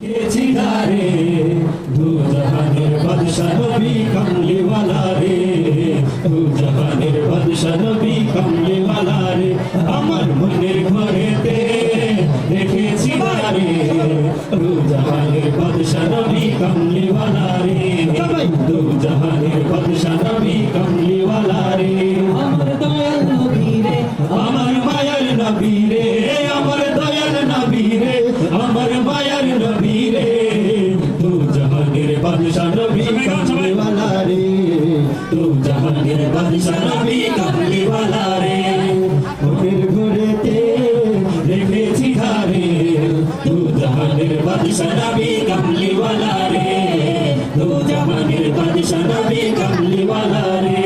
রে দু জাহানের বাদশা নবী কামলিওয়ালা রে দু জাহানের বাদশা নবী কামলিওয়ালা রে আমার মনের ঘরেতে দেখেছি রে দু জাহানের বাদশা নবী কামলিওয়ালা রে দু জাহানের বাদশা নবী কামলিওয়ালা রে আমার দয়াল নবী রে আমার মায়ার নবী রে আমার দয়াল নবী রে আমার মায়ার নবী রে তু জাহানের বাদশা নবী কামলিওয়ালা রে তু জাহানের বাদশা নবী কামলিওয়ালা রে মনের ঘরেতে রেখেছি ধারে তু জাহানের বাদশা নবী কামলিওয়ালা রে তু জাহানের বাদশা নবী কামলিওয়ালা রে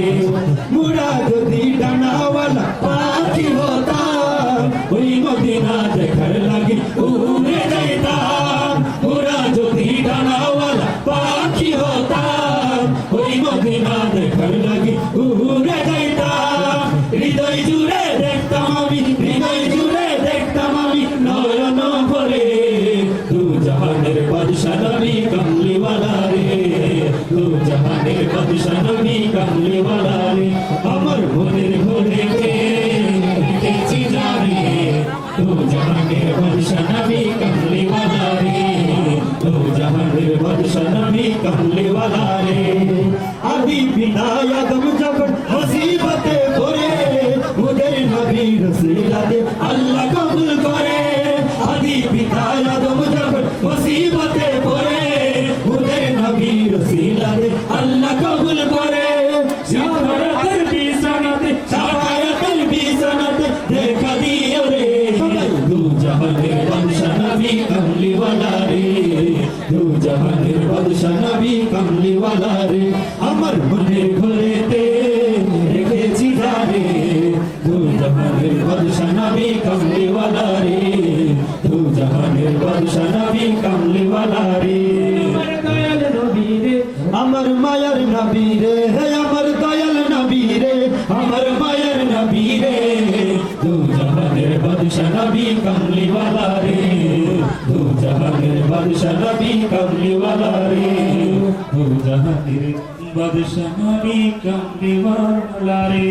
মুরা যদি ডানাওয়ালা পাখি হতাম ওই মদিনা দেখার লাগে উড়ে যাইতাম মুরা যদি ডানাওয়ালা পাখি হতাম ওই মদিনা দেখার লাগে উড়ে যাইতাম হৃদয় জুড়ে দেখতাম আমি হৃদয় জুড়ে দেখতাম আমি নয়ন ভরে তু জাহানের বাদশা নবী কামলিওয়ালা রে তু জাহানের বাদশা নবী কামলিওয়ালা রে আমার মনের ঘরেতে দেখেছি জানে তু জাহানের বাদশা নবী কামলিওয়ালা রে তু জাহানের বাদশা নবী কামলিওয়ালা রে আদি পিতা আদম যখন মুসিবতে পড়ে ওদের নবী রাসূলুল্লাহ আল্লাহ কবুল করে আদি পিতা আদম যখন মুসিবতে পড়ে ওদের নবী রাসূলুল্লাহ আল্লাহ কবুল করে শাফায়াতের বিছানাতে শাফায়াতের বিছানাতে দেখা দিও রে দু জাহানের বাদশা নবী কামলিওয়ালা রে দু জাহানের বাদশা নবী কামলিওয়ালা রে আমার মনের ঘরেতে রেখেছি ধারে দু জাহানের বাদশা নবী কামলিওয়ালা রে দু জাহানের বাদশা নবী কামলিওয়ালা রে আমার দয়াল নবী রে আমার মায়ার নবী রে আমার দয়াল নবী রে আমার মায়ার নবী রে দু জাহানের বাদশা নবী কামলিওয়ালা রে দু জাহানের বাদশা নবী কামলিওয়ালা রে দু জাহানের বাদশা নবী কামলিওয়ালা রে।